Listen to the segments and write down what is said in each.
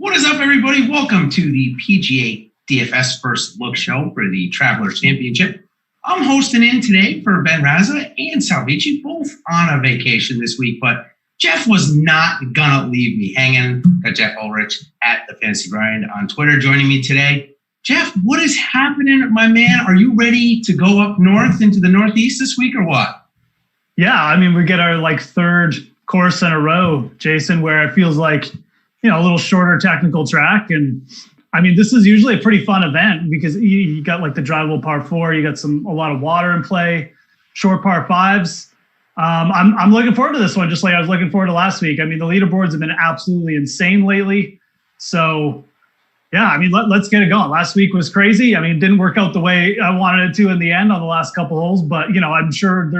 What is up, everybody? Welcome to the PGA DFS First Look Show for the Travelers Championship. I'm hosting in today for Ben Raza and Salvici, both on a vacation this week, but Geoff was not gonna leave me hanging. Got Geoff Ulrich at the Fantasy Grind on Twitter joining me today. Geoff, what is happening, my man? Are you ready to go up north into the Northeast this week or what? Yeah, I mean, we get our third course in a row, Jason, where it feels like, a little shorter technical track. And I mean, this is usually a pretty fun event because you got the drivable par 4, you got a lot of water in play, short par 5s. I'm looking forward to this one, just like I was looking forward to last week. I mean, the leaderboards have been absolutely insane lately. So yeah, I mean, let's get it going. Last week was crazy. I mean, it didn't work out the way I wanted it to in the end on the last couple holes, but I'm sure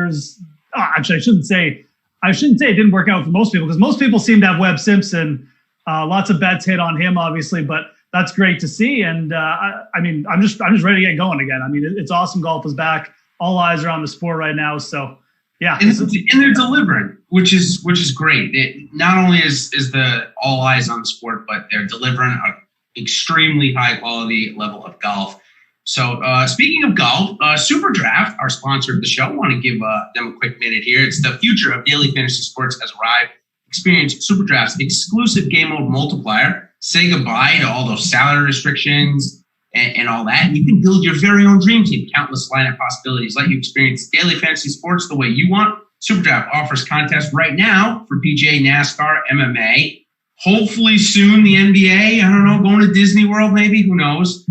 actually, I shouldn't say it didn't work out for most people, because most people seem to have Webb Simpson. Lots of bets hit on him, obviously, but that's great to see. And I'm just ready to get going again. I mean, it's awesome. Golf is back. All eyes are on the sport right now. So yeah, and they're delivering, which is great. Not only is the all eyes on the sport, but they're delivering an extremely high quality level of golf. So speaking of golf, SuperDraft, our sponsor of the show, want to give them a quick minute here. It's the future of daily fantasy sports has arrived. Experience SuperDraft's exclusive game mode multiplier. Say goodbye to all those salary restrictions and all that. You can build your very own dream team. Countless lineup possibilities let you experience daily fantasy sports the way you want. SuperDraft offers contests right now for PGA, NASCAR, MMA. Hopefully soon the NBA. I don't know, going to Disney World maybe. Who knows?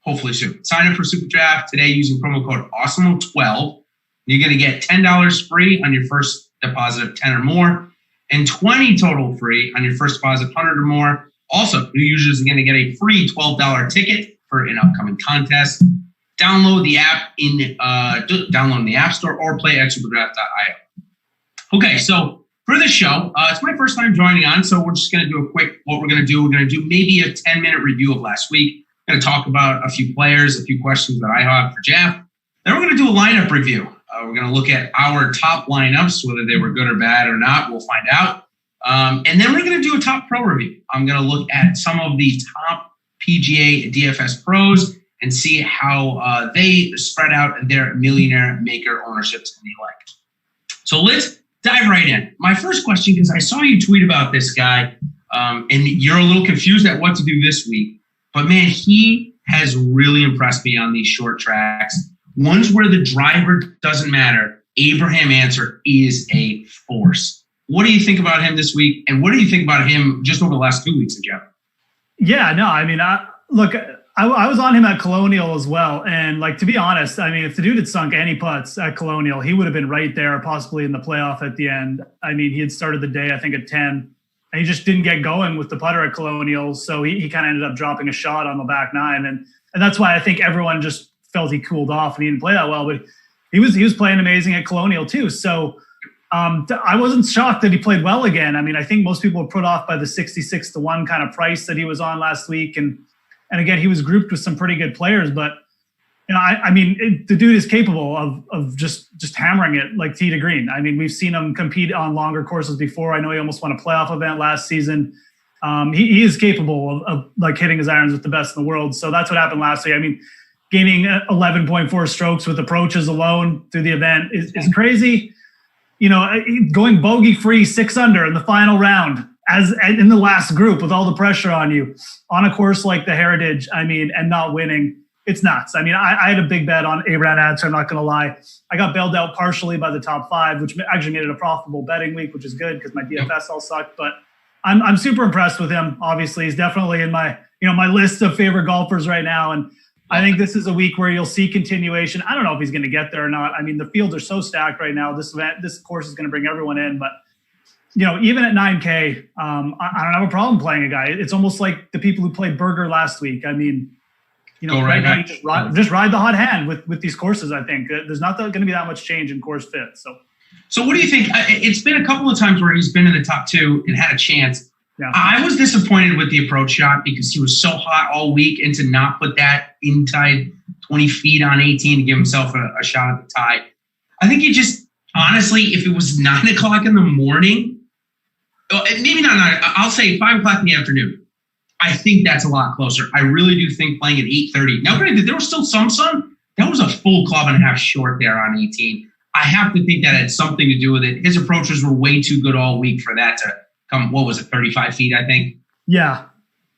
Hopefully soon. Sign up for SuperDraft today using promo code Awesemo12. You're going to get $10 free on your first deposit of 10 or more, and $20 total free on your first deposit of 100 or more. Also, new users are going to get a free $12 ticket for an upcoming contest. Download the app in the App Store or play at superdraft.io. Okay, so for this show, it's my first time joining on, so we're just going to do what we're going to do maybe a 10-minute review of last week. We're going to talk about a few players, a few questions that I have for Geoff. Then we're going to do a lineup review. We're going to look at our top lineups, whether they were good or bad or not. We'll find out. And then we're going to do a top pro review. I'm going to look at some of the top PGA DFS pros and see how they spread out their millionaire maker ownerships and the like. So let's dive right in. My first question, because I saw you tweet about this guy, and you're a little confused at what to do this week. But man, he has really impressed me on these short tracks. Ones where the driver doesn't matter, Abraham Ancer is a force. What do you think about him this week? And what do you think about him just over the last 2 weeks, Geoff? Yeah, no, I mean, I was on him at Colonial as well. And to be honest, I mean, if the dude had sunk any putts at Colonial, he would have been right there, possibly in the playoff at the end. I mean, he had started the day, I think, at 10, and he just didn't get going with the putter at Colonial. So he kind of ended up dropping a shot on the back 9. And that's why I think everyone just felt he cooled off and he didn't play that well, but he was playing amazing at Colonial too. So I wasn't shocked that he played well again. I mean, I think most people were put off by the 66-1 kind of price that he was on last week. And again, he was grouped with some pretty good players, but the dude is capable of just hammering it like tee to green. I mean, we've seen him compete on longer courses before. I know he almost won a playoff event last season. He is capable of hitting his irons with the best in the world. So that's what happened last week. I mean, gaining 11.4 strokes with approaches alone through the event is crazy. Going bogey-free 6 under in the final round as in the last group with all the pressure on you on a course like the Heritage, and not winning, it's nuts. I mean, I had a big bet on Abraham Ancer, I'm not going to lie. I got bailed out partially by the top 5, which actually made it a profitable betting week, which is good because my DFS all sucked. But I'm super impressed with him. Obviously, he's definitely in my list of favorite golfers right now, and I think this is a week where you'll see continuation. I don't know if he's going to get there or not. I mean, the fields are so stacked right now. This course is going to bring everyone in. But, even at 9K, I don't have a problem playing a guy. It's almost like the people who played Berger last week. I mean, right now, just ride the hot hand with these courses, I think. There's not going to be that much change in course fit. So what do you think? It's been a couple of times where he's been in the top 2 and had a chance. Yeah. I was disappointed with the approach shot because he was so hot all week, and to not put that inside 20 feet on 18 to give himself a shot at the tie. I think he just, honestly, if it was 9 o'clock in the morning, maybe not 9, I'll say 5 o'clock in the afternoon, I think that's a lot closer. I really do think playing at 8:30. Now, granted, there was still some sun. That was a full club and a half short there on 18. I have to think that had something to do with it. His approaches were way too good all week for that to come, 35 feet, I think? Yeah.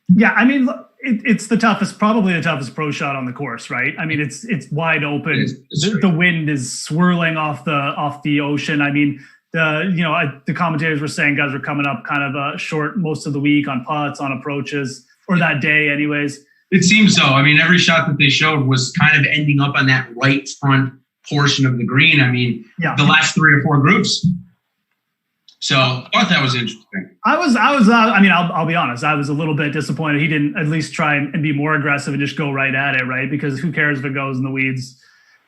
Yeah, I mean, it's probably the toughest pro shot on the course, right? I mean, it's wide open. The wind is swirling off the ocean. I mean, the commentators were saying guys were coming up kind of short most of the week on putts, on approaches, or that day anyways. It seems so. I mean, every shot that they showed was kind of ending up on that right front portion of the green. I mean, the last 3 or 4 groups. So I thought that was interesting. I'll be honest. I was a little bit disappointed he didn't at least try and be more aggressive and just go right at it, right? Because who cares if it goes in the weeds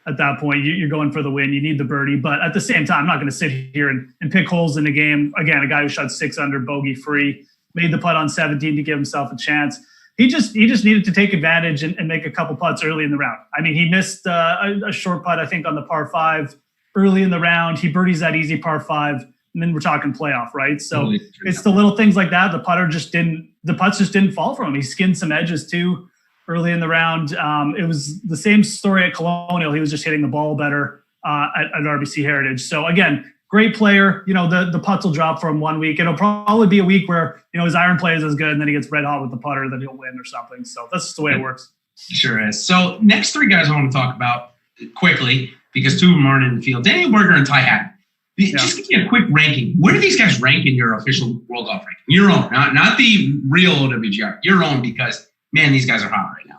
at that point? You're going for the win. You need the birdie. But at the same time, I'm not going to sit here and pick holes in the game. Again, a guy who shot 6 under, bogey free, made the putt on 17 to give himself a chance. He just needed to take advantage and make a couple putts early in the round. I mean, he missed a short putt, I think, on the par 5 early in the round. He birdies that easy par 5. And then we're talking playoff, right? So it's the little things like that. The putts just didn't fall for him. He skinned some edges too early in the round. It was the same story at Colonial. He was just hitting the ball better at RBC Heritage. So again, great player. The putts will drop for him one week. It'll probably be a week where, his iron play is as good and then he gets red hot with the putter, then he'll win or something. So that's just the way it works. Sure is. So next 3 guys I want to talk about quickly because 2 of them aren't in the field. Daniel Berger and Ty Hatton. Just give me a quick ranking. Where do these guys rank in your official World Golf ranking? Your own, not the real OWGR. Your own, because, man, these guys are hot right now.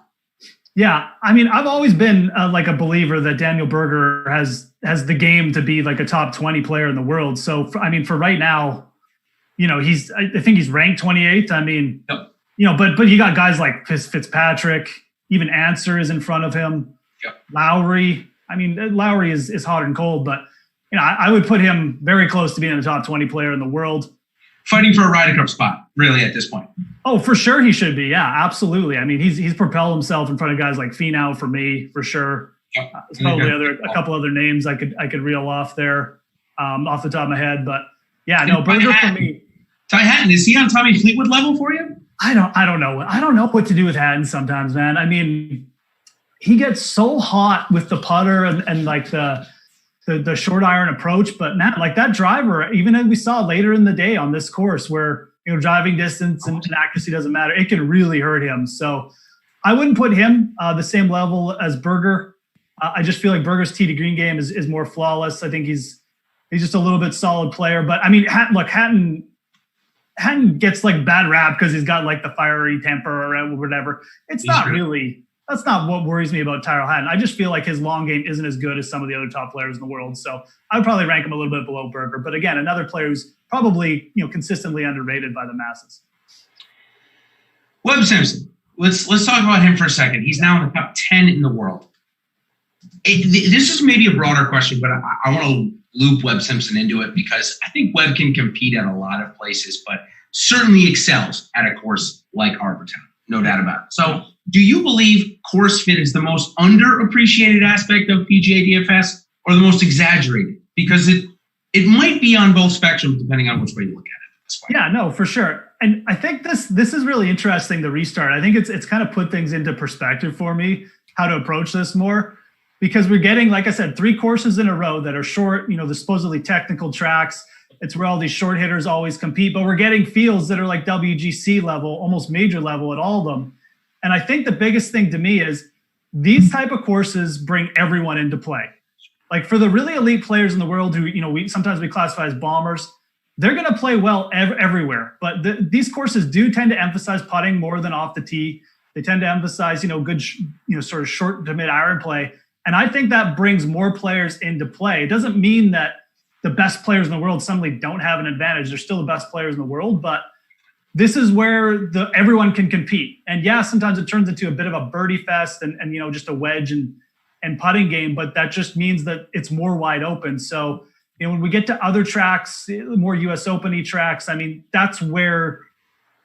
Yeah, I mean, I've always been like a believer that Daniel Berger has the game to be like a top 20 player in the world. So, for right now, I think he's ranked 28th. I mean, but you got guys like Fitzpatrick, even Answer is in front of him. Yep. Lowry. I mean, Lowry is hot and cold, but I would put him very close to being the top 20 player in the world. Fighting for a Ryder Cup spot, really, at this point. Oh, for sure he should be. Yeah, absolutely. I mean, he's propelled himself in front of guys like Finau for me, for sure. Yep. There's probably a couple other names I could reel off there off the top of my head. But yeah, no, Berger for me. Ty Hatton, is he on Tommy Fleetwood level for you? I don't know. I don't know what to do with Hatton sometimes, man. I mean, he gets so hot with the putter and like the short iron approach, but man, like that driver, even as we saw later in the day on this course where, driving distance and accuracy doesn't matter, it can really hurt him. So I wouldn't put him the same level as Berger. I just feel like Berger's tee to green game is more flawless. I think he's just a little bit solid player, but I mean, Hatton gets like bad rap because he's got like the fiery temper or whatever. That's not what worries me about Tyrrell Hatton. I just feel like his long game isn't as good as some of the other top players in the world. So I would probably rank him a little bit below Berger. But again, another player who's probably consistently underrated by the masses. Webb Simpson. Let's talk about him for a second. He's now in the top 10 in the world. This is maybe a broader question, but I want to loop Webb Simpson into it because I think Webb can compete at a lot of places, but certainly excels at a course like Arbor Town. No doubt about it. So do you believe course fit is the most underappreciated aspect of PGA DFS or the most exaggerated? Because it might be on both spectrums depending on which way you look at it. Yeah, no, for sure. And I think this is really interesting, the restart. I think it's kind of put things into perspective for me, how to approach this more. Because we're getting, like I said, 3 courses in a row that are short, the supposedly technical tracks. It's where all these short hitters always compete, but we're getting fields that are like WGC level, almost major level at all of them. And I think the biggest thing to me is these type of courses bring everyone into play. Like for the really elite players in the world who, sometimes we classify as bombers, they're going to play well everywhere. But these courses do tend to emphasize putting more than off the tee. They tend to emphasize, good, sort of short to mid iron play. And I think that brings more players into play. It doesn't mean that the best players in the world suddenly don't have an advantage. They're still the best players in the world, but this is where everyone can compete. And yeah, sometimes it turns into a bit of a birdie fest and just a wedge and putting game, but that just means that it's more wide open. So, when we get to other tracks, more US Open-y tracks, I mean, that's where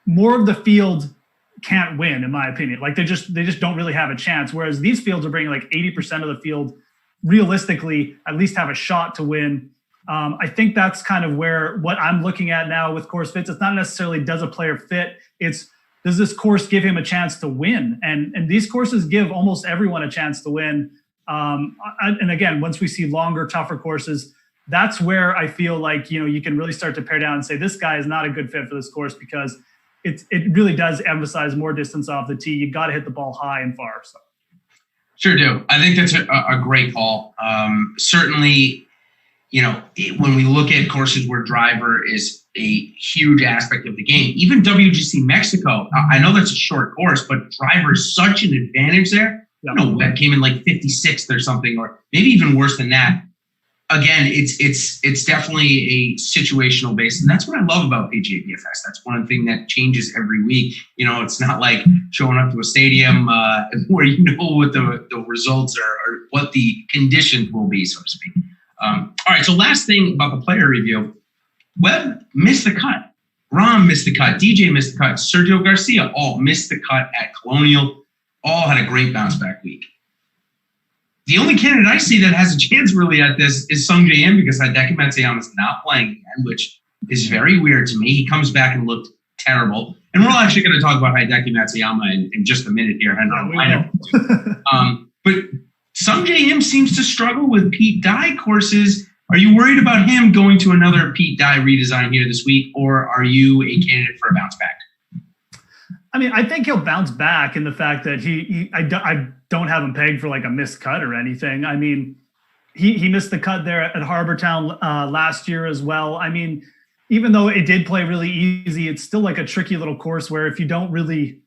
more of the field can't win, in my opinion. Like they just don't really have a chance. Whereas these fields are bringing like 80% of the field realistically at least have a shot to win. I think that's kind of what I'm looking at now with course fits. It's not necessarily does a player fit. It's does this course give him a chance to win? And these courses give almost everyone a chance to win. And again, once we see longer, tougher courses, that's where I feel like, you can really start to pare down and say, this guy is not a good fit for this course, because it really does emphasize more distance off the tee. You got to hit the ball high and far. So. Sure do. I think that's a great call. Certainly, when we look at courses where driver is a huge aspect of the game, even WGC Mexico, I know that's a short course, but driver is such an advantage there. Yeah. Webb came in like 56th or something, or maybe even worse than that. Again, it's definitely a situational base, and that's what I love about PGA DFS. That's one thing that changes every week. It's not like showing up to a stadium where you know what the results are or what the conditions will be, so to speak. All right, so last thing about the player review. Webb missed the cut. Rahm missed the cut. DJ missed the cut. Sergio Garcia all missed the cut at Colonial. All had a great bounce back week. The only candidate I see that has a chance really at this is Sungjae Im, because Hideki Matsuyama is not playing again, which is very weird to me. He comes back and looked terrible. And we're actually going to talk about Hideki Matsuyama in just a minute here. But Sungjae Im seems to struggle with Pete Dye courses. Are you worried about him going to another Pete Dye redesign here this week, or are you a candidate for a bounce back? I mean, I think he'll bounce back in the fact that I don't have him pegged for like a missed cut or anything. I mean, he missed the cut there at Harbor Town last year as well. I mean, even though it did play really easy, it's still like a tricky little course where if you don't really,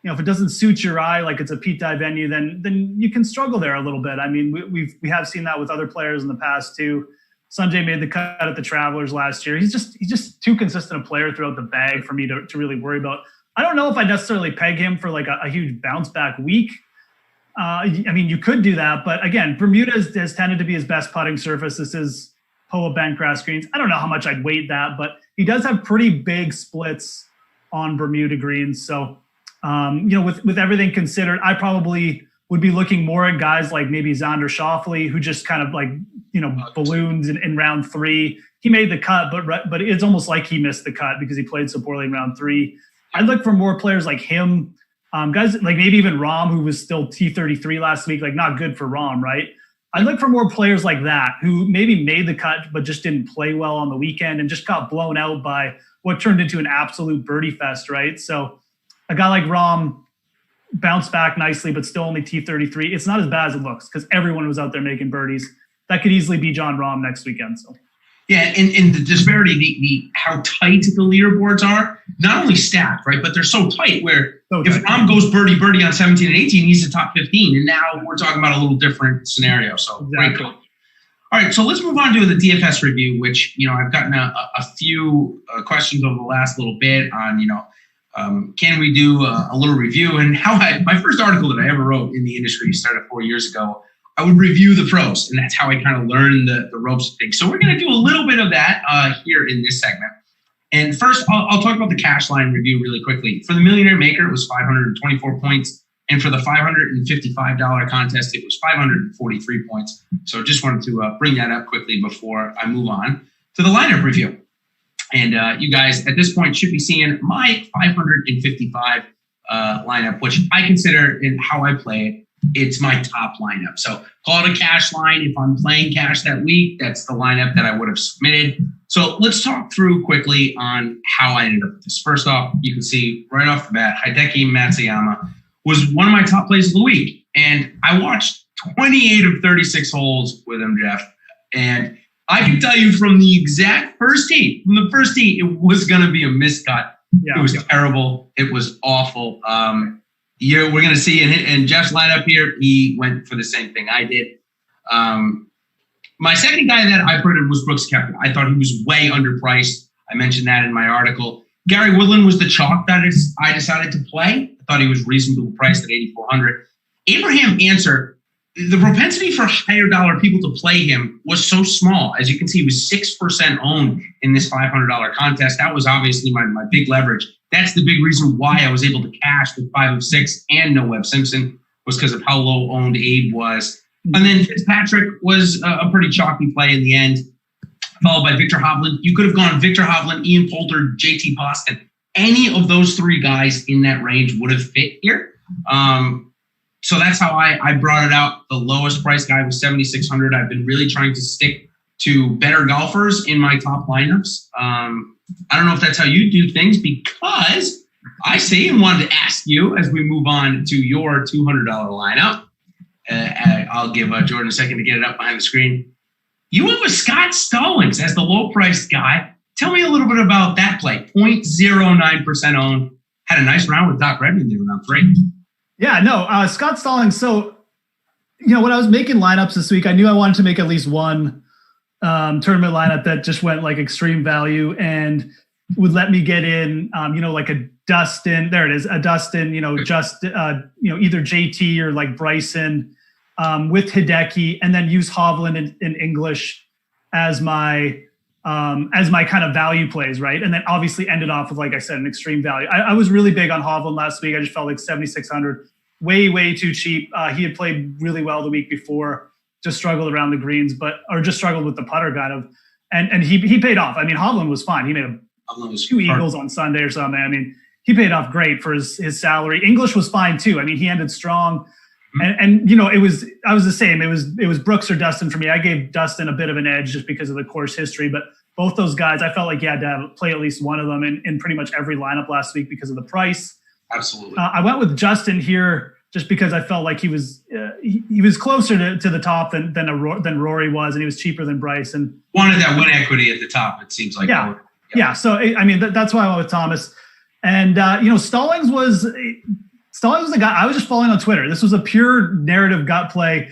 if it doesn't suit your eye, like it's a Pete Dye venue, then you can struggle there a little bit. I mean, we have seen that with other players in the past too. Sanjay made the cut at the Travelers last year. He's just too consistent a player throughout the bag for me to really worry about. I don't know if I necessarily peg him for like a huge bounce back week. I mean, you could do that, but again, Bermuda has tended to be his best putting surface. This is POA bentgrass greens. I don't know how much I'd weight that, but he does have pretty big splits on Bermuda greens. So, with everything considered, I probably would be looking more at guys like maybe Xander Schauffele, who just kind of like, balloons in round 3. He made the cut, but it's almost like he missed the cut because he played so poorly in round 3. I'd look for more players like him, guys like maybe even Rahm, who was still T33 last week, like not good for Rahm, right? I'd look for more players like that who maybe made the cut but just didn't play well on the weekend and just got blown out by what turned into an absolute birdie fest, right? So a guy like Rahm bounced back nicely, but still only T33. It's not as bad as it looks because everyone was out there making birdies. That could easily be John Rahm next weekend. So. Yeah, and the disparity, the how tight the leaderboards are, not only stacked, right, but they're so tight where if Rahm goes birdie on 17 and 18, he's a top 15. And now we're talking about a little different scenario. So great call. All right, so let's move on to the DFS review, which, I've gotten a few questions over the last little bit on, can we do a little review? And my first article that I ever wrote in the industry started 4 years ago. I would review the pros, and that's how I kind of learned the ropes of things. So we're going to do a little bit of that here in this segment. And first, I'll talk about the cash line review really quickly. For the Millionaire Maker, it was 524 points. And for the $555 contest, it was 543 points. So just wanted to bring that up quickly before I move on to the lineup review. And you guys, at this point, should be seeing my 555 lineup, which I consider in how I play it. It's my top lineup. So call it a cash line. If I'm playing cash that week, that's the lineup that I would have submitted. So let's talk through quickly on how I ended up with this. First off, you can see right off the bat, Hideki Matsuyama was one of my top plays of the week. And I watched 28 of 36 holes with him, Jeff. And I can tell you from the exact first tee, it was going to be a miscut. Yeah, it was terrible. It was awful. We're going to see in Jeff's lineup here, he went for the same thing I did. My second guy that I put in was Brooks Koepka. I thought he was way underpriced. I mentioned that in my article. Gary Woodland was the chalk that I decided to play. I thought he was reasonably priced at $8,400. Abraham Answer, the propensity for higher dollar people to play him was so small. As you can see, he was 6% owned in this $500 contest. That was obviously my big leverage. That's the big reason why I was able to cash with 5 of 6 and no Webb Simpson, was because of how low owned Abe was. And then Fitzpatrick was a pretty chalky play in the end, followed by Victor Hovland. You could have gone Victor Hovland, Ian Poulter, JT Boston. any of those three guys in that range would have fit here. So that's how I brought it out. The lowest price guy was 7,600. I've been really trying to stick to better golfers in my top lineups. I don't know if that's how you do things, because I see and wanted to ask you as we move on to your $200 lineup. I'll give Jordan a second to get it up behind the screen. You went with Scott Stallings as the low-priced guy. Tell me a little bit about that play. 0.09% owned. Had a nice round with Doc Redman there around 3. Yeah, no, Scott Stallings. So, when I was making lineups this week, I knew I wanted to make at least one tournament lineup that just went like extreme value and would let me get in, like a Dustin. There it is, a Dustin. Just either JT or like Bryson with Hideki, and then use Hovland in English as my kind of value plays, right? And then obviously ended off with, like I said, an extreme value. I was really big on Hovland last week. I just felt like 7,600, way too cheap. He had played really well the week before, just struggled around the greens, or just struggled with the putter kind of. And he paid off. I mean, Hovland was fine. He made 2 eagles on Sunday or something. I mean, he paid off great for his salary. English was fine too. I mean, he ended strong. And I was the same. It was Brooks or Dustin for me. I gave Dustin a bit of an edge just because of the course history, but both those guys, I felt like you had to play at least one of them in pretty much every lineup last week because of the price. Absolutely. I went with Justin here just because I felt like he was closer to the top than Rory was, and he was cheaper than Bryce. And wanted that win equity at the top. It seems like. Yeah. So I mean, that's why I went with Thomas. And Stallings was the guy. I was just following on Twitter. This was a pure narrative gut play.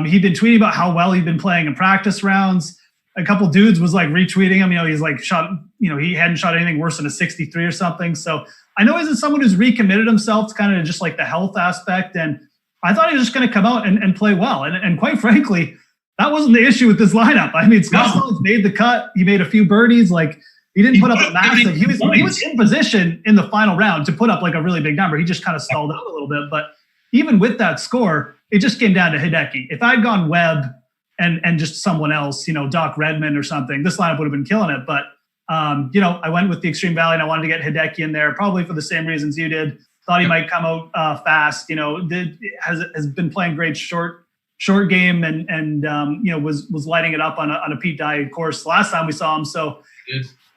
He'd been tweeting about how well he'd been playing in practice rounds. A couple dudes was like retweeting him. He's like shot. He hadn't shot anything worse than a 63 or something. So I know he's someone who's recommitted himself to kind of just like the health aspect. And I thought he was just going to come out and play well. And quite frankly, that wasn't the issue with this lineup. I mean, Scott Stallings made the cut. He made a few birdies. Like, he didn't put up a massive. He was in position in the final round to put up like a really big number. He just kind of stalled out a little bit. But even with that score, it just came down to Hideki. If I'd gone Webb and just someone else, Doc Redman or something, this lineup would have been killing it. But I went with the extreme value, and I wanted to get Hideki in there, probably for the same reasons you did. Thought he might come out fast. Has been playing great short game, and was lighting it up on a Pete Dye course last time we saw him. So.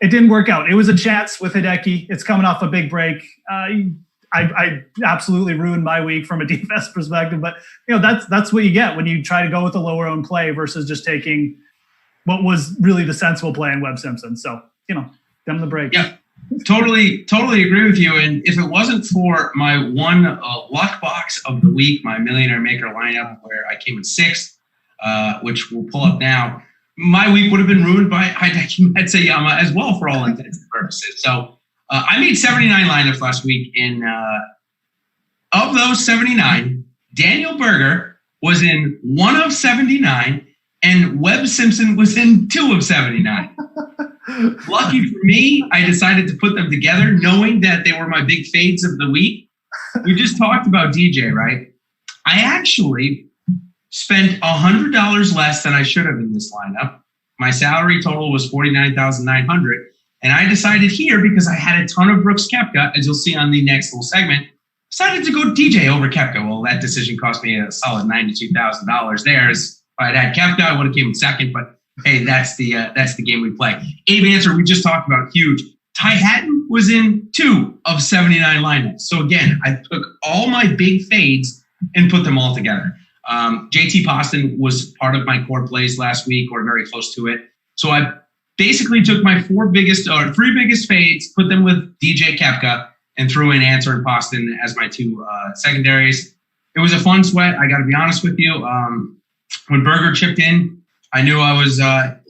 It didn't work out. It was a chance with Hideki. It's coming off a big break. I absolutely ruined my week from a DFS perspective, but that's what you get when you try to go with a lower owned play versus just taking what was really the sensible play in Webb Simpson. So them the break. Yeah, totally agree with you. And if it wasn't for my one luck box of the week, my Millionaire Maker lineup where I came in 6th, which we'll pull up now, my week would have been ruined by Hideki Matsuyama as well, for all intents and purposes. So I made 79 lineups last week. Of those 79, Daniel Berger was in 1 of 79, and Webb Simpson was in 2 of 79. Lucky for me, I decided to put them together, knowing that they were my big fades of the week. We just talked about DJ, right? I actually spent $100 less than I should have in this lineup. My salary total was $49,900. And I decided here, because I had a ton of Brooks Koepka, as you'll see on the next little segment, decided to go DJ over Koepka. Well, that decision cost me a solid $92,000 there. If I'd had Koepka, I would have came in second. But hey, that's the game we play. Abe Answer, we just talked about, huge. Ty Hatton was in 2 of 79 lineups. So again, I took all my big fades and put them all together. JT Poston was part of my core plays last week, or very close to it. So I basically took my 3 biggest fades, put them with DJ Koepka, and threw in Answer and Poston as my 2 secondaries. It was a fun sweat. I got to be honest with you. When Berger chipped in, I knew I was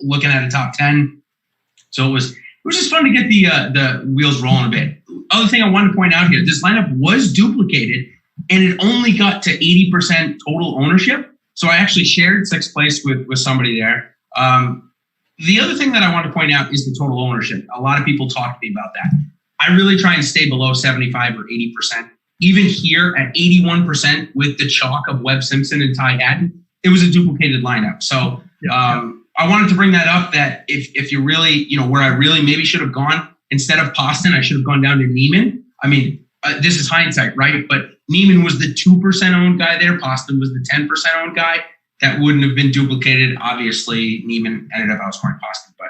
looking at a top 10. So it was just fun to get the wheels rolling a bit. Other thing I wanted to point out here, this lineup was duplicated, and it only got to 80% total ownership. So I actually shared 6th place with somebody there. The other thing that I want to point out is the total ownership. A lot of people talk to me about that. I really try and stay below 75 or 80%. Even here at 81% with the chalk of Webb Simpson and Ty Hatton, it was a duplicated lineup. So I wanted to bring that up, that if you really, where I really maybe should have gone instead of Poston, I should have gone down to Neiman. I mean, this is hindsight, right? But Neiman was the 2% owned guy there. Poston was the 10% owned guy. That wouldn't have been duplicated. Obviously, Neiman ended up outscoring Poston. But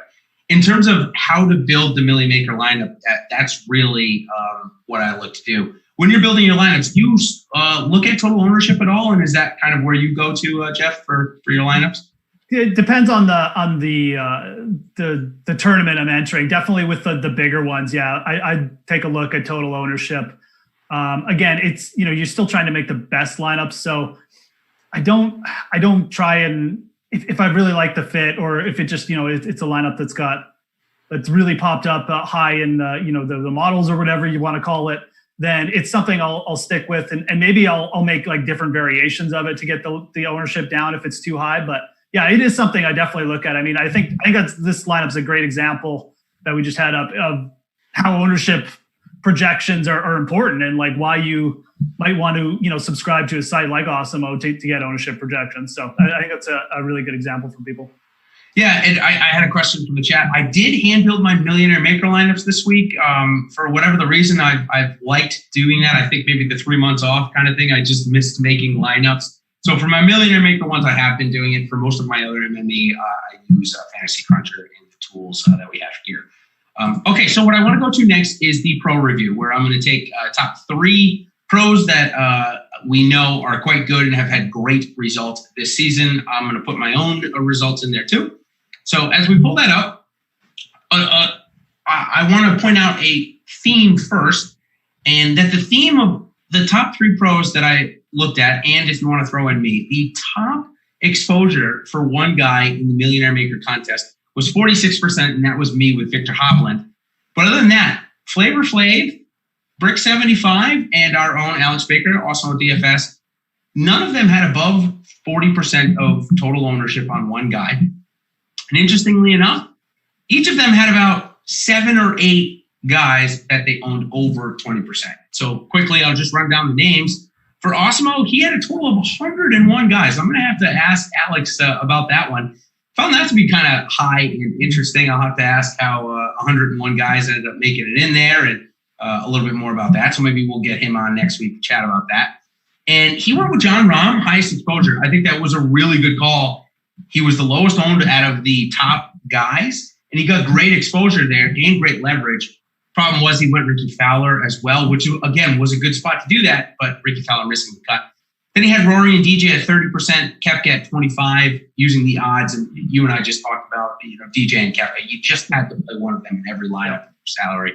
in terms of how to build the Millie Maker lineup, that's really what I look to do. When you're building your lineups, do you look at total ownership at all? And is that kind of where you go to, Jeff, for your lineups? It depends on the tournament I'm entering. Definitely with the bigger ones, yeah, I take a look at total ownership. Again, it's you're still trying to make the best lineups, so I don't try and if I really like the fit, or if it just it's a lineup that's really popped up high in the models or whatever you want to call it, then it's something I'll stick with, and maybe I'll make like different variations of it to get the ownership down if it's too high. But yeah, it is something I definitely look at. I mean, I think this lineup's a great example that we just had up of how ownership projections are important, and like why you might want to subscribe to a site like Awesemo to get ownership projections. So I think that's a really good example for people. Yeah, and I had a question from the chat. I did hand build my Millionaire Maker lineups this week. For whatever the reason, I've liked doing that. I think maybe the 3 months off kind of thing. I just missed making lineups. So for my Millionaire Maker ones, I have been doing it. For most of my other MME, I use Fantasy Cruncher and the tools that we have here. Okay, so what I want to go to next is the pro review, where I'm going to take top 3 pros that we know are quite good and have had great results this season. I'm going to put my own results in there too. So as we pull that up, I want to point out a theme first, and that the theme of the top 3 pros that I looked at, and if you want to throw in me, the top exposure for one guy in the Millionaire Maker contest was 46%, and that was me with Victor Hovland. But other than that, Flavor Flav, Brick 75, and our own Alex Baker, also on DFS, none of them had above 40% of total ownership on one guy. And interestingly enough, each of them had about 7 or 8 guys that they owned over 20%. So quickly, I'll just run down the names. For Awesemo, he had a total of 101 guys. I'm going to have to ask Alex about that one. Found that to be kind of high and interesting. I'll have to ask how 101 guys ended up making it in there, and a little bit more about that. So maybe we'll get him on next week to chat about that. And he went with John Rahm, highest exposure. I think that was a really good call. He was the lowest owned out of the top guys, and he got great exposure there and great leverage. Problem was he went Ricky Fowler as well, which, again, was a good spot to do that, but Ricky Fowler missing the cut. Then he had Rory and DJ at 30%, Koepka at 25, using the odds. And you and I just talked about DJ and Koepka. You just had to play one of them in every lineup for salary.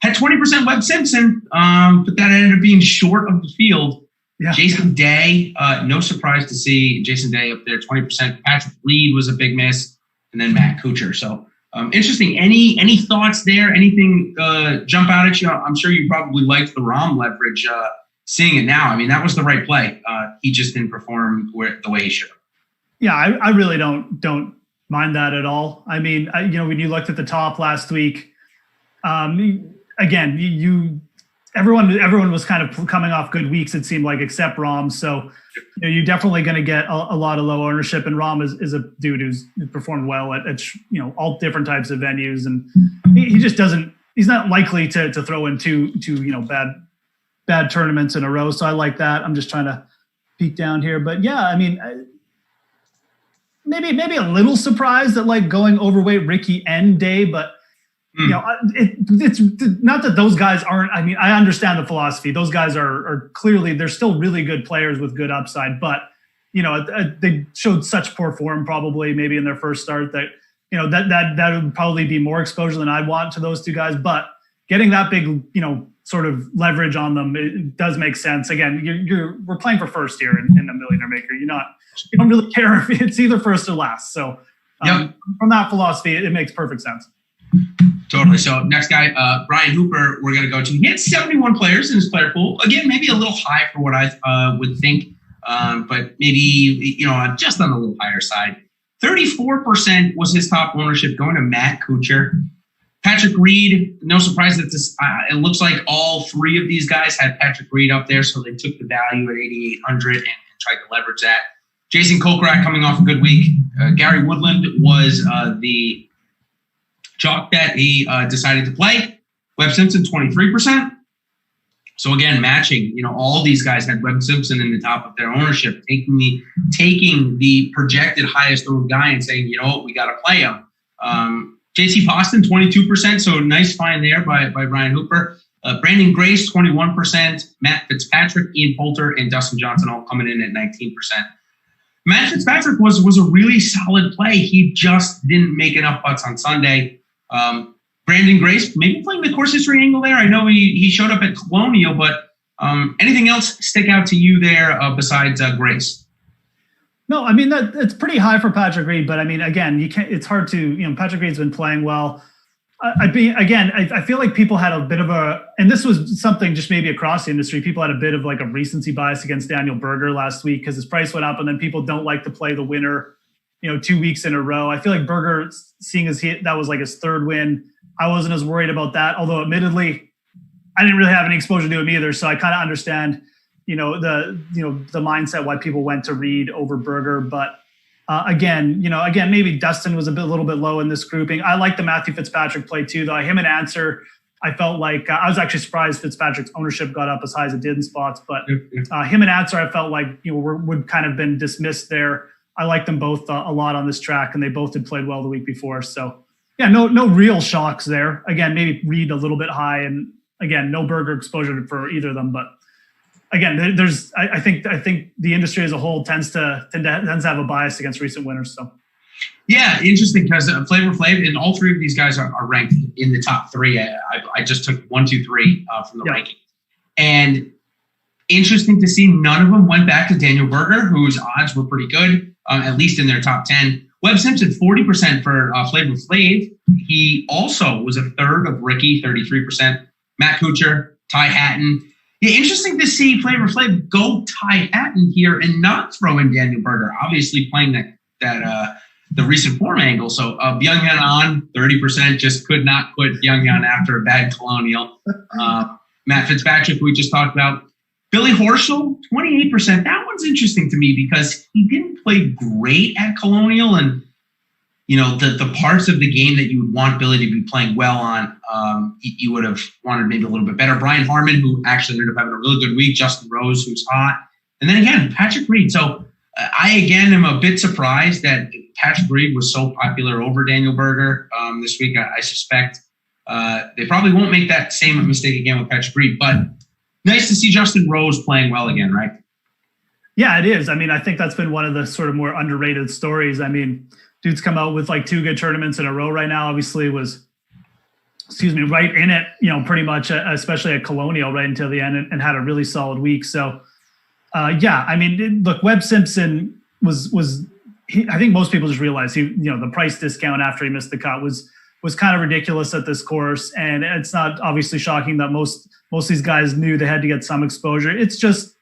Had 20% Webb Simpson, but that ended up being short of the field. Yeah. Jason Day, no surprise to see Jason Day up there, 20%. Patrick Reed was a big miss, and then Matt Kuchar. So interesting. Any thoughts there? Anything jump out at you? I'm sure you probably liked the Rahm leverage. Seeing it now, I mean, that was the right play. He just didn't perform the way he should have. Yeah, I really don't mind that at all. I mean, when you looked at the top last week, again, everyone was kind of coming off good weeks, it seemed like, except Rahm. So you're definitely going to get a lot of low ownership. And Rahm is a dude who's performed well at all different types of venues, and he just doesn't. He's not likely to throw in two bad tournaments in a row. So I like that. I'm just trying to peek down here, but yeah, I mean, maybe a little surprised that like going overweight Ricky and Day, but it's not that those guys aren't. I mean, I understand the philosophy. Those guys are clearly, they're still really good players with good upside, but they showed such poor form probably maybe in their first start that that would probably be more exposure than I'd want to those two guys. But getting that big sort of leverage on them, it does make sense. Again, we're playing for first here in the Millionaire Maker. You don't really care if it's either first or last. So from that philosophy, it makes perfect sense. Totally. So next guy, Brian Hooper, we're going to go to. He had 71 players in his player pool. Again, maybe a little high for what I would think, but maybe just on the little higher side. 34% was his top ownership, going to Matt Kuchar. Patrick Reed, no surprise that this. It looks like all 3 of these guys had Patrick Reed up there, so they took the value at 8,800 and tried to leverage that. Jason Kokrak coming off a good week. Gary Woodland was the chalk that he decided to play. Webb Simpson, 23%. So again, matching, all these guys had Webb Simpson in the top of their ownership, taking the projected highest owned guy and saying, we got to play him. JT Poston, 22%. So nice find there by Ryan Hooper. Brandon Grace, 21%. Matt Fitzpatrick, Ian Poulter, and Dustin Johnson all coming in at 19%. Matt Fitzpatrick was a really solid play. He just didn't make enough putts on Sunday. Brandon Grace, maybe playing the course history angle there. I know he showed up at Colonial, but anything else stick out to you there besides Grace? No, I mean, it's pretty high for Patrick Reed, but I mean, again, it's hard to, Patrick Reed's been playing well. I feel like people had a bit of and this was something just maybe across the industry, people had a bit of like a recency bias against Daniel Berger last week because his price went up, and then people don't like to play the winner, 2 weeks in a row. I feel like Berger, seeing as that was like his third win, I wasn't as worried about that. Although admittedly, I didn't really have any exposure to him either. So I kind of understand, the mindset why people went to Reed over Berger. But again, maybe Dustin was a little bit low in this grouping. I like the Matthew Fitzpatrick play too, though. Him and Answer, I felt like I was actually surprised Fitzpatrick's ownership got up as high as it did in spots. But him and Answer, I felt like would kind of been dismissed there. I like them both a lot on this track, and they both had played well the week before. So yeah, no real shocks there. Again, maybe Reed a little bit high, and again, no Berger exposure for either of them. But again, I think the industry as a whole tends to have a bias against recent winners. So yeah, interesting because Flavor Flav and all three of these guys are ranked in the top three. I just took 1, 2, 3 from the ranking, and interesting to see none of them went back to Daniel Berger, whose odds were pretty good, at least in their top 10. Webb Simpson, 40% for Flavor Flav. He also was a third of Ricky, 33%. Matt Kuchar, Ty Hatton. Yeah, interesting to see Flavor Flav go Ty Hatton here and not throw in Daniel Berger. Obviously playing that the recent form angle. So Byung-Hyun on 30%, just could not put Byung-Hyun after a bad Colonial. Matt Fitzpatrick, who we just talked about. Billy Horschel, 28%. That one's interesting to me because he didn't play great at Colonial, and the parts of the game that you would want Billy to be playing well on, you would have wanted maybe a little bit better. Brian Harmon, who actually ended up having a really good week. Justin Rose, who's hot. And then again, Patrick Reed. So I, again, am a bit surprised that Patrick Reed was so popular over Daniel Berger this week. I suspect they probably won't make that same mistake again with Patrick Reed, but nice to see Justin Rose playing well again, right? Yeah, it is. I mean, I think that's been one of the sort of more underrated stories. I mean, dude's come out with like 2 good tournaments in a row right now. Obviously was, right in it, pretty much, especially at Colonial right until the end, and had a really solid week. So, yeah, I mean, look, Webb Simpson I think most people just realize the price discount after he missed the cut was kind of ridiculous at this course. And it's not obviously shocking that most of these guys knew they had to get some exposure. It's just,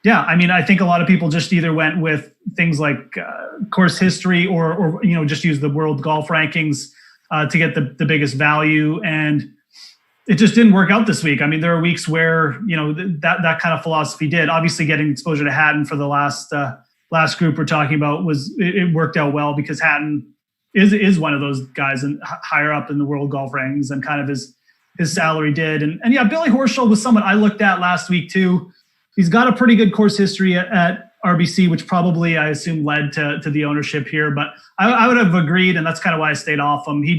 yeah, I mean, I think a lot of people just either went with things like course history or just use the world golf rankings to get the biggest value. And it just didn't work out this week. I mean, there are weeks where, that kind of philosophy did. Obviously getting exposure to Hatton for the last group we're talking about it worked out well because Hatton is one of those guys and higher up in the world golf rankings and kind of his salary did. And yeah, Billy Horschel was someone I looked at last week too. He's got a pretty good course history at RBC, which probably I assume led to the ownership here, but I would have agreed. And that's kind of why I stayed off him. He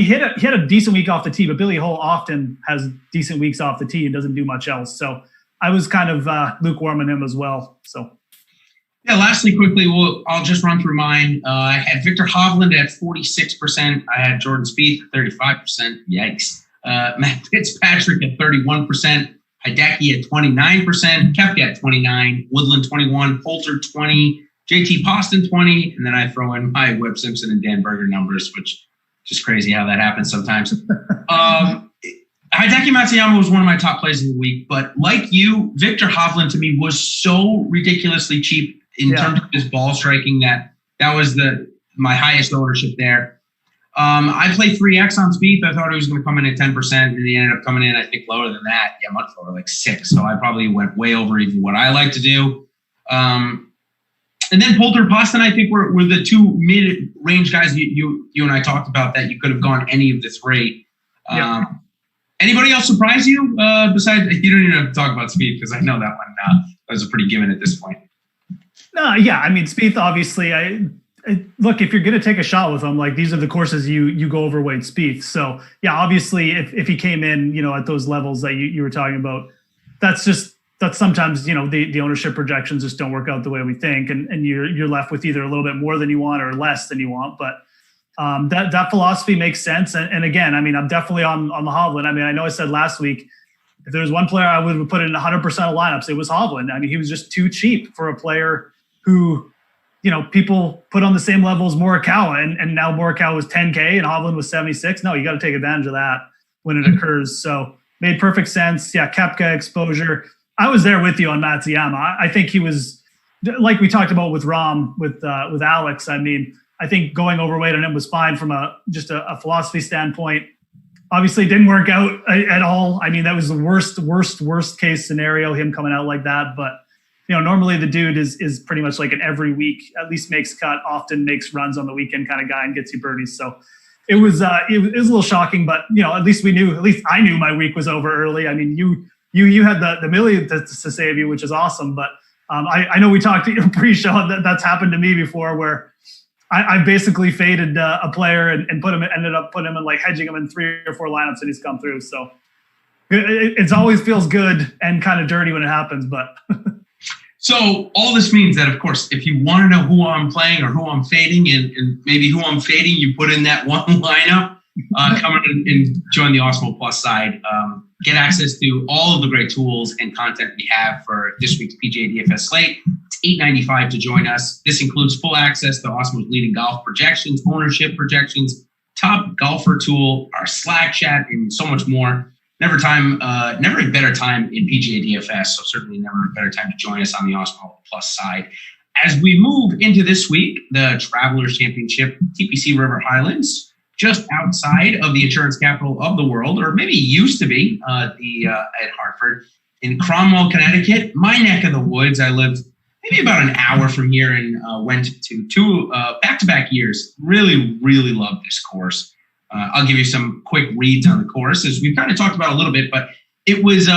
had a decent week off the tee, but Billy Hole often has decent weeks off the tee and doesn't do much else. So I was kind of lukewarm on him as well. So. Yeah, lastly, quickly, I'll just run through mine. I had Victor Hovland at 46%. I had Jordan Spieth at 35%. Yikes. Matt Fitzpatrick at 31%. Hideki at 29%. Koepka at 29%. Woodland 21%. Poulter 20%. JT Poston 20%. And then I throw in my Webb Simpson and Dan Berger numbers, which is just crazy how that happens sometimes. Hideki Matsuyama was one of my top plays of the week, but like you, Victor Hovland to me was so ridiculously cheap in terms of his ball striking that was my highest ownership there. I played 3X on Spieth. I thought he was going to come in at 10%, and he ended up coming in, I think, lower than that. Yeah, much lower, like 6. So I probably went way over even what I like to do. And then Poulter, Poston, I think were the two mid-range guys you and I talked about that you could have gone any of the three. Anybody else surprise you? Besides, you don't even have to talk about Spieth because I know that one was a pretty given at this point. No, yeah, I mean Spieth obviously. Look, if you're going to take a shot with him, like these are the courses you go overweight Spieth. So yeah, obviously if he came in, at those levels that you were talking about, that's sometimes, the ownership projections just don't work out the way we think. And you're left with either a little bit more than you want or less than you want. But that philosophy makes sense. And again, I mean, I'm definitely on the Hovland. I mean, I know I said last week, if there was one player I would have put in 100% of lineups, it was Hovland. I mean, he was just too cheap for a player who, people put on the same level as Morikawa, and now Morikawa was 10K and Hovland was 76. No, you got to take advantage of that when it occurs. So made perfect sense. Yeah, Koepka exposure. I was there with you on Matsuyama. I think he was, like we talked about with Rom, with Alex. I mean, I think going overweight on him was fine from just a philosophy standpoint. Obviously, it didn't work out at all. I mean, that was the worst case scenario, him coming out like that. But normally the dude is pretty much like an every week, at least makes cut, often makes runs on the weekend kind of guy and gets you birdies. So it was a little shocking, but at least I knew my week was over early. I mean, you had the million to save you, which is awesome. But I know we talked pre-show that's happened to me before where I basically faded a player and ended up putting him in like hedging him in 3 or 4 lineups and he's come through. So it always feels good and kind of dirty when it happens, but. So all this means that, of course, if you want to know who I'm playing or who I'm fading and maybe who I'm fading, you put in that one lineup, come in and join the Awesemo Plus side. Get access to all of the great tools and content we have for this week's PGA DFS slate. It's $8.95 to join us. This includes full access to Awesemo's leading golf projections, ownership projections, top golfer tool, our Slack chat, and so much more. Never a better time in PGA DFS, so certainly never a better time to join us on the Awesemo Plus side. As we move into this week, the Travelers Championship, TPC River Highlands, just outside of the insurance capital of the world, or maybe used to be at Hartford, in Cromwell, Connecticut, my neck of the woods. I lived maybe about an hour from here and went to 2 back-to-back years. Really, really loved this course. I'll give you some quick reads on the course, as we've kind of talked about a little bit, but it was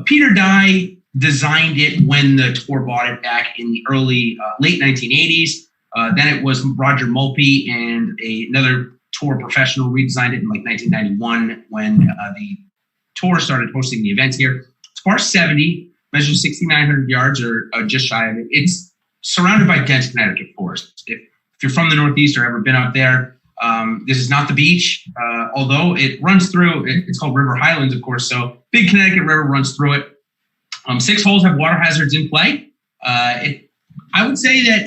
Peter Dye designed it when the tour bought it back in the late 1980s. Then it was Roger Mulpey and another tour professional redesigned it in like 1991 when the tour started hosting the events here. It's par 70, measures 6,900 yards or just shy of it. It's surrounded by dense Connecticut forest. If you're from the Northeast or ever been up there, this is not the beach, although it runs through. It's called River Highlands, of course. So big Connecticut River runs through it. 6 holes have water hazards in play. I would say that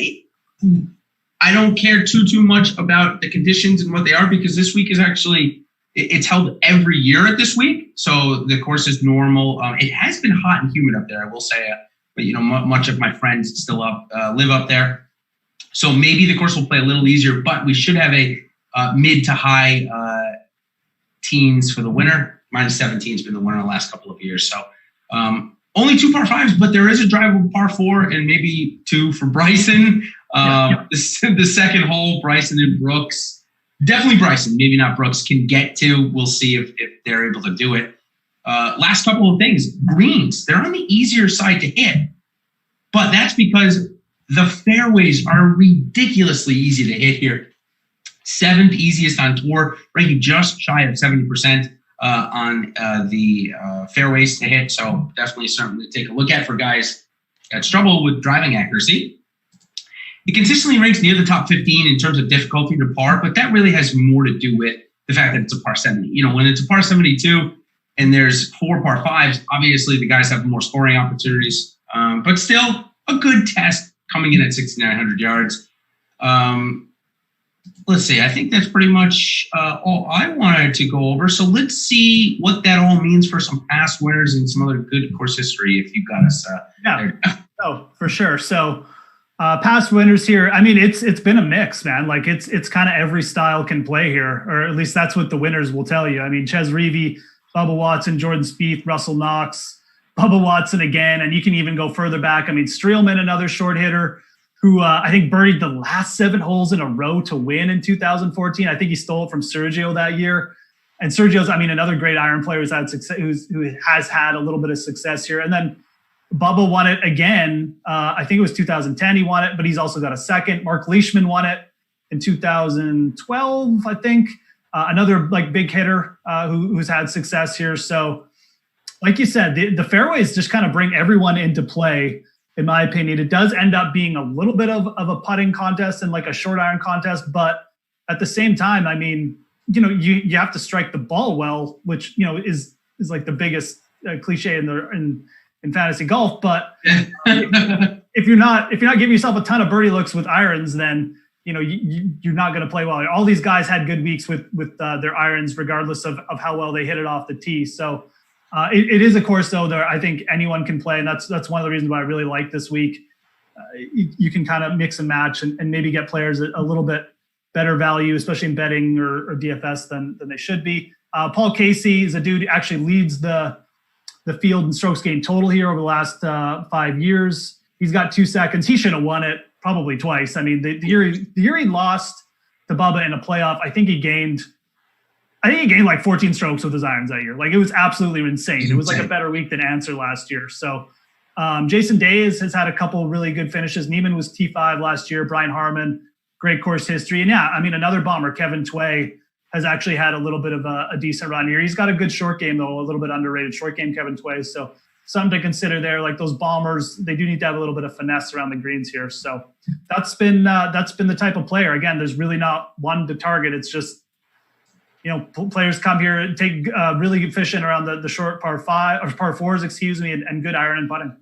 I don't care too much about the conditions and what they are because this week is actually it's held every year at this week. So the course is normal. It has been hot and humid up there, I will say. But much of my friends still live up there. So maybe the course will play a little easier, but we should have a mid to high teens for the winner. -17 has been the winner the last couple of years. So only 2 par 5s, but there is a drivable par 4 and maybe 2 for Bryson. The second hole, Bryson and Brooks. Definitely Bryson, maybe not Brooks, can get to. We'll see if they're able to do it. Last couple of things. Greens, they're on the easier side to hit, but that's because the fairways are ridiculously easy to hit here. 7th easiest on tour, ranking just shy of 70% on the fairways to hit. So definitely something to take a look at for guys that struggle with driving accuracy. It consistently ranks near the top 15 in terms of difficulty to par, but that really has more to do with the fact that it's a par 70. When it's a par 72 and there's 4 par 5s, obviously the guys have more scoring opportunities, but still a good test coming in at 6,900 yards. Let's see. I think that's pretty much all I wanted to go over. So let's see what that all means for some past winners and some other good course history if you got us there. Oh, for sure. So past winners here. I mean, it's been a mix, man. Like it's kind of every style can play here, or at least that's what the winners will tell you. I mean, Ches Reavie, Bubba Watson, Jordan Spieth, Russell Knox, Bubba Watson again, and you can even go further back. I mean, Streelman, another short hitter. who I think birdied the last 7 holes in a row to win in 2014. I think he stole it from Sergio that year. And Sergio's, another great iron player who's had success, who has had a little bit of success here. And then Bubba won it again. I think it was 2010 he won it, but he's also got a second. Mark Leishman won it in 2012, I think. Another big hitter who's had success here. So like you said, the fairways just kind of bring everyone into play, in my opinion. It does end up being a little bit of a putting contest and like a short iron contest, but at the same time, you have to strike the ball well, which is like the biggest cliche in fantasy golf. But if you're not giving yourself a ton of birdie looks with irons, then you're not going to play well. All these guys had good weeks with their irons, regardless of how well they hit it off the tee. So it is a course though that I think anyone can play, and that's one of the reasons why I really like this week. You can kind of mix and match and maybe get players a little bit better value, especially in betting or DFS than they should be. Paul Casey is a dude who actually leads the field in strokes gained total here over the last 5 years. He's got 2 seconds. He should have won it probably twice. The year he lost to Bubba in a playoff, I think he gained like 14 strokes with his irons that year. Like, it was absolutely insane. It was like a better week than Answer last year. So Jason Day has had a couple really good finishes. Neiman was T5 last year. Brian Harmon, great course history. And another bomber, Kevin Tway, has actually had a little bit of a decent run here. He's got a good short game, though, a little bit underrated short game, Kevin Tway. So something to consider there. Like, those bombers, they do need to have a little bit of finesse around the greens here. So that's been the type of player. Again, there's really not one to target. It's just, players come here and take really good fishing around the short par 4s, and good iron and putting.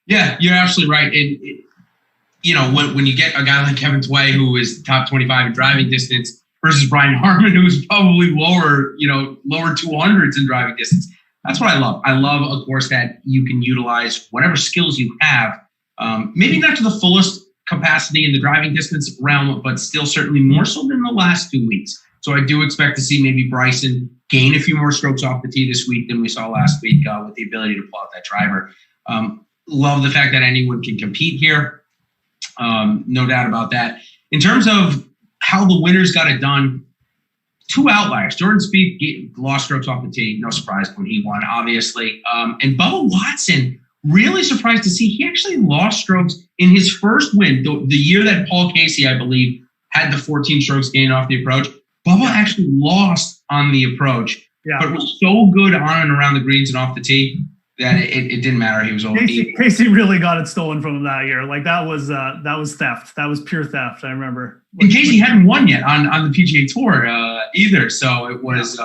Yeah, you're absolutely right. And when you get a guy like Kevin Tway, who is top 25 in driving distance, versus Brian Harmon, who's probably lower 200s in driving distance, that's what I love. I love a course that you can utilize whatever skills you have, maybe not to the fullest capacity in the driving distance realm, but still certainly more so than the last 2 weeks. So I do expect to see maybe Bryson gain a few more strokes off the tee this week than we saw last week with the ability to pull out that driver. Love the fact that anyone can compete here. No doubt about that. In terms of how the winners got it done, 2 outliers. Jordan Spieth lost strokes off the tee. No surprise when he won, obviously. And Bubba Watson, really surprised to see he actually lost strokes in his first win, the year that Paul Casey, I believe, had the 14 strokes gained off the approach. Bubba actually lost on the approch, but was so good on and around the greens and off the tee that it didn't matter. He was over. Casey really got it stolen from him that year. Like, that was theft. That was pure theft. I remember. And Casey hadn't won yet on the PGA Tour either, so it was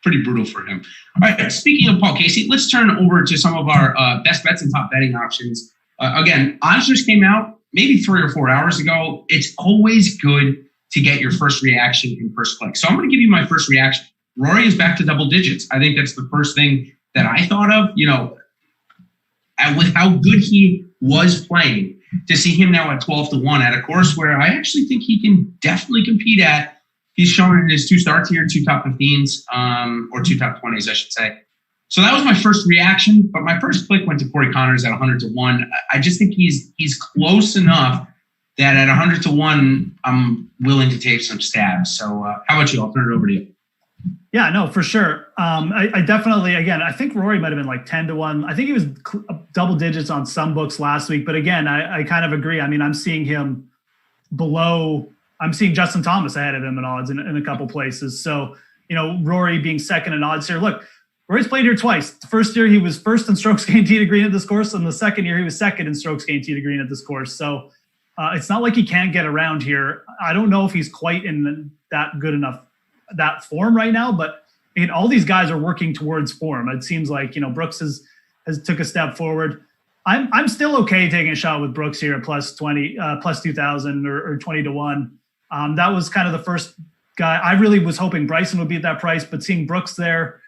pretty brutal for him. All right. Speaking of Paul Casey, let's turn over to some of our best bets and top betting options. Again, odds just came out maybe 3 or 4 hours ago. It's always good to get your first reaction in first click. So I'm going to give you my first reaction. Rory is back to double digits. I think that's the first thing that I thought of, and with how good he was playing, to see him now at 12-1 at a course where I actually think he can definitely compete at. He's shown in his 2 starts here, 2 top 15s, or 2 top 20s, I should say. So that was my first reaction, but my first click went to Corey Connors at 100-1. I just think he's close enough that at 100-1, I'm willing to take some stabs. So how about you? I'll turn it over to you. Yeah, no, for sure. I definitely, again, I think Rory might have been like 10-1. I think he was double digits on some books last week. But again, I kind of agree. I'm seeing him below. I'm seeing Justin Thomas ahead of him in odds in a couple places. So, Rory being second in odds here. Look, Rory's played here twice. The first year he was first in strokes gained tee to green at this course. And the second year he was second in strokes gained tee to green at this course. So it's not like he can't get around here. I don't know if he's quite in that good enough that form right now, but all these guys are working towards form. It seems like Brooks has took a step forward. I'm still okay taking a shot with Brooks here at plus 20, plus 2,000 or 20-1. That was kind of the first guy. I really was hoping Bryson would be at that price, but seeing Brooks there,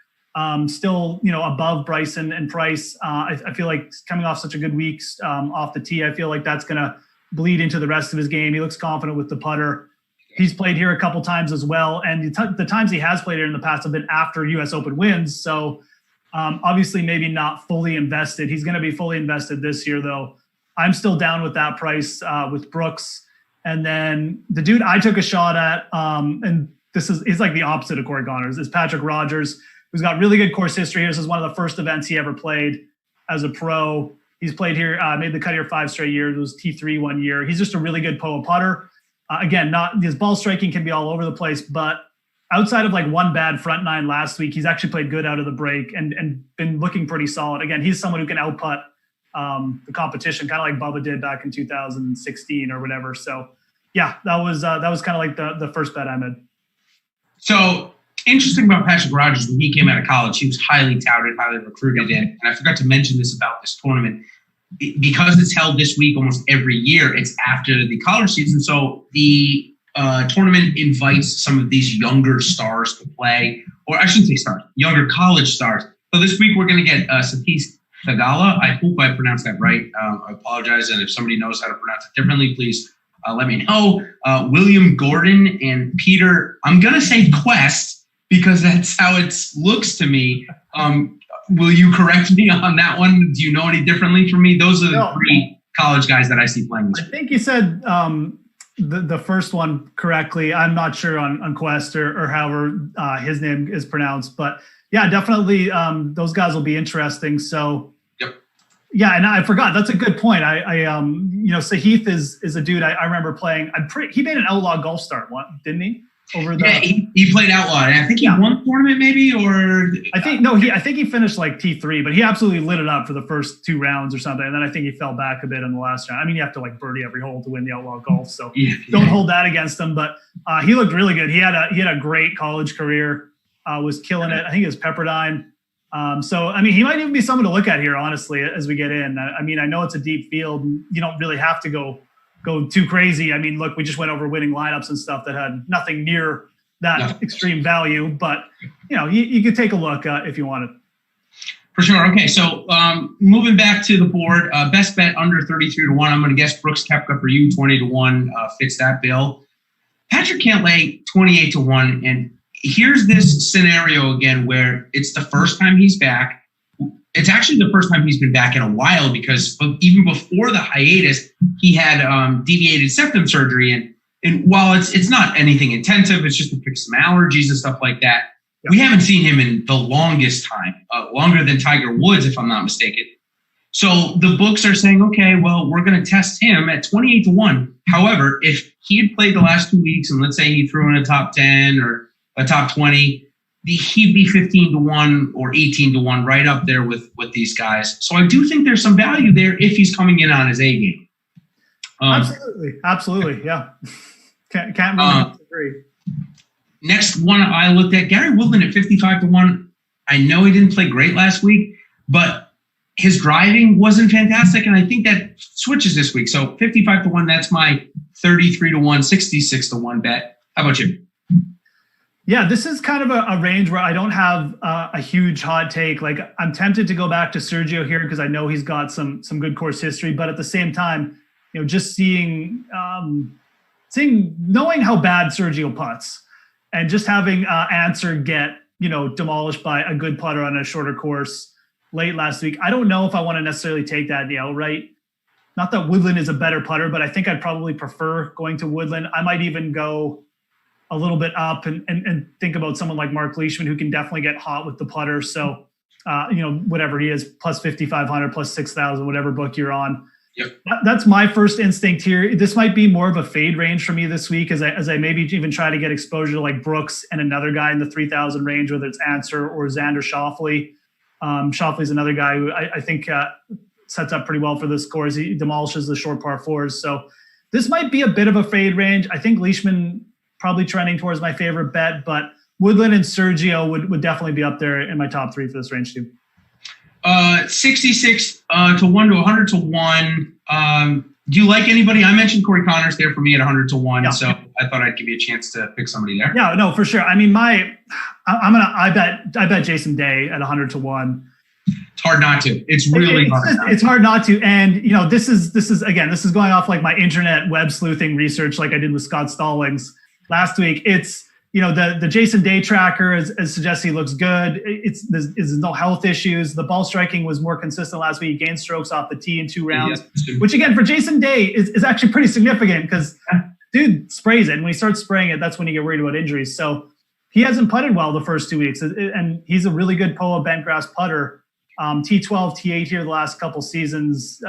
still above Bryson in price, I feel like coming off such a good week off the tee, I feel like that's going to bleed into the rest of his game. He looks confident with the putter. He's played here a couple times as well, and the times he has played here in the past have been after U.S. Open wins. So obviously maybe not fully invested. He's going to be fully invested this year, though. I'm still down with that price with Brooks. And then the dude I took a shot at, and he's like the opposite of Corey Connors, is Patrick Rodgers, who's got really good course history. This is one of the first events he ever played as a pro. He's played here, made the cut here 5 straight years. It was T3 one year. He's just a really good putter. Again, his ball striking can be all over the place, but outside of like one bad front nine last week, he's actually played good out of the break and been looking pretty solid. Again, he's someone who can outputt the competition, kind of like Bubba did back in 2016 or whatever. So yeah, that was kind of like the first bet I made. So interesting about Patrick Rodgers, when he came out of college, he was highly touted, highly recruited in. And I forgot to mention this about this tournament. Because it's held this week almost every year, it's after the college season. So the tournament invites some of these younger stars to play, or I shouldn't say stars, younger college stars. So this week we're going to get Satish Thagala. I hope I pronounced that right. I apologize. And if somebody knows how to pronounce it differently, please let me know. William Gordon and Peter, I'm going to say Quest because that's how it looks to me. Will you correct me on that one? Do you know any differently from me? Those are the 3 college guys that I see playing this week. I think you said the first one correctly. I'm not sure on Quest or however his name is pronounced, but yeah, definitely those guys will be interesting. So yep. Yeah, and I forgot. That's a good point. Sahith is a dude I remember playing. He made an outlaw golf start, didn't he? He played outlaw, and I think he won the tournament, maybe, or I think he finished like T3, but he absolutely lit it up for the first 2 rounds or something, and then I think he fell back a bit in the last round. I mean, you have to like birdie every hole to win the outlaw golf, so don't hold that against him. But he looked really good. He had a great college career, was killing it. I think it was Pepperdine. So I mean, he might even be someone to look at here, honestly, as we get in. I mean, I know it's a deep field. You don't really have to go too crazy. I mean, look, we just went over winning lineups and stuff that had nothing near that extreme value, but you could take a look if you wanted. For sure. Okay, so moving back to the board, best bet under 33 to 1. I'm going to guess Brooks Koepka for you, 20 to 1 fits that bill. Patrick Cantlay, 28 to 1, and here's this scenario again where it's the first time he's back. It's actually the first time he's been back in a while because even before the hiatus, he had deviated septum surgery. And while it's not anything intensive, it's just to fix some allergies and stuff like that. Yep. We haven't seen him in the longest time, longer than Tiger Woods, if I'm not mistaken. So the books are saying, okay, well, we're going to test him at 28 to 1. However, if he had played the last 2 weeks and let's say he threw in a top 10 or a top 20, he'd be 15 to 1 or 18 to 1 right up there with these guys. So I do think there's some value there if he's coming in on his A game. Absolutely. Yeah. Can't really disagree. Next one I looked at, Gary Woodland at 55 to 1. I know he didn't play great last week, but his driving wasn't fantastic. And I think that switches this week. So 55 to 1, that's my 33 to 1, 66 to 1 bet. How about you? Yeah, this is kind of a range where I don't have a huge hot take. Like I'm tempted to go back to Sergio here because I know he's got some good course history, but at the same time, just knowing how bad Sergio putts and just having Answer get demolished by a good putter on a shorter course late last week. I don't know if I want to necessarily take that in the outright. Not that Woodland is a better putter, but I think I'd probably prefer going to Woodland. I might even go a little bit up and think about someone like Mark Leishman, who can definitely get hot with the putter. So, whatever he is, plus 5,500, plus 6,000, whatever book you're on. Yep. That's my first instinct here. This might be more of a fade range for me this week as I maybe even try to get exposure to like Brooks and another guy in the 3,000 range, whether it's Answer or Xander Schauffele. Schauffele's another guy who I think sets up pretty well for this course. He demolishes the short par fours. So this might be a bit of a fade range. I think Leishman probably trending towards my favorite bet, but Woodland and Sergio would definitely be up there in my top 3 for this range too. 66 to 1 to 100 to 1. Do you like anybody? I mentioned Corey Connors there for me at 100 to 1, so I thought I'd give you a chance to pick somebody there. Yeah, no, for sure. I mean, I bet Jason Day at 100 to 1. It's hard not to. It's really hard. It's hard not to. And this is going off like my internet web sleuthing research, like I did with Scott Stallings last week. It's the Jason Day tracker suggests he looks good. There's no health issues. The ball striking was more consistent last week. He gained strokes off the tee in 2 rounds, which again for Jason Day is actually pretty significant because dude sprays it. And when he starts spraying it, that's when you get worried about injuries. So he hasn't putted well the first 2 weeks, and he's a really good POA bent grass putter. T12, T8 here the last couple seasons.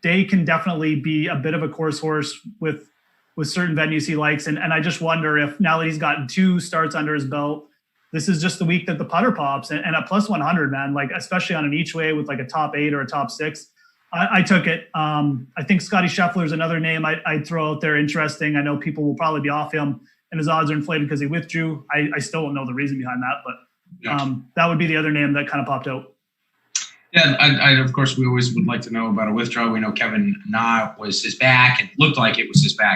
Day can definitely be a bit of a course horse with certain venues he likes. And I just wonder if now that he's gotten 2 starts under his belt, this is just the week that the putter pops. And at plus 100, man, like especially on an each way with like a top 8 or a top 6, I took it. I think Scotty Scheffler is another name I'd throw out there. Interesting. I know people will probably be off him and his odds are inflated because he withdrew. I still don't know the reason behind that, but that would be the other name that kind of popped out. Yeah, I of course, we always would like to know about a withdrawal. We know Kevin Na was his back. It looked like it was his back.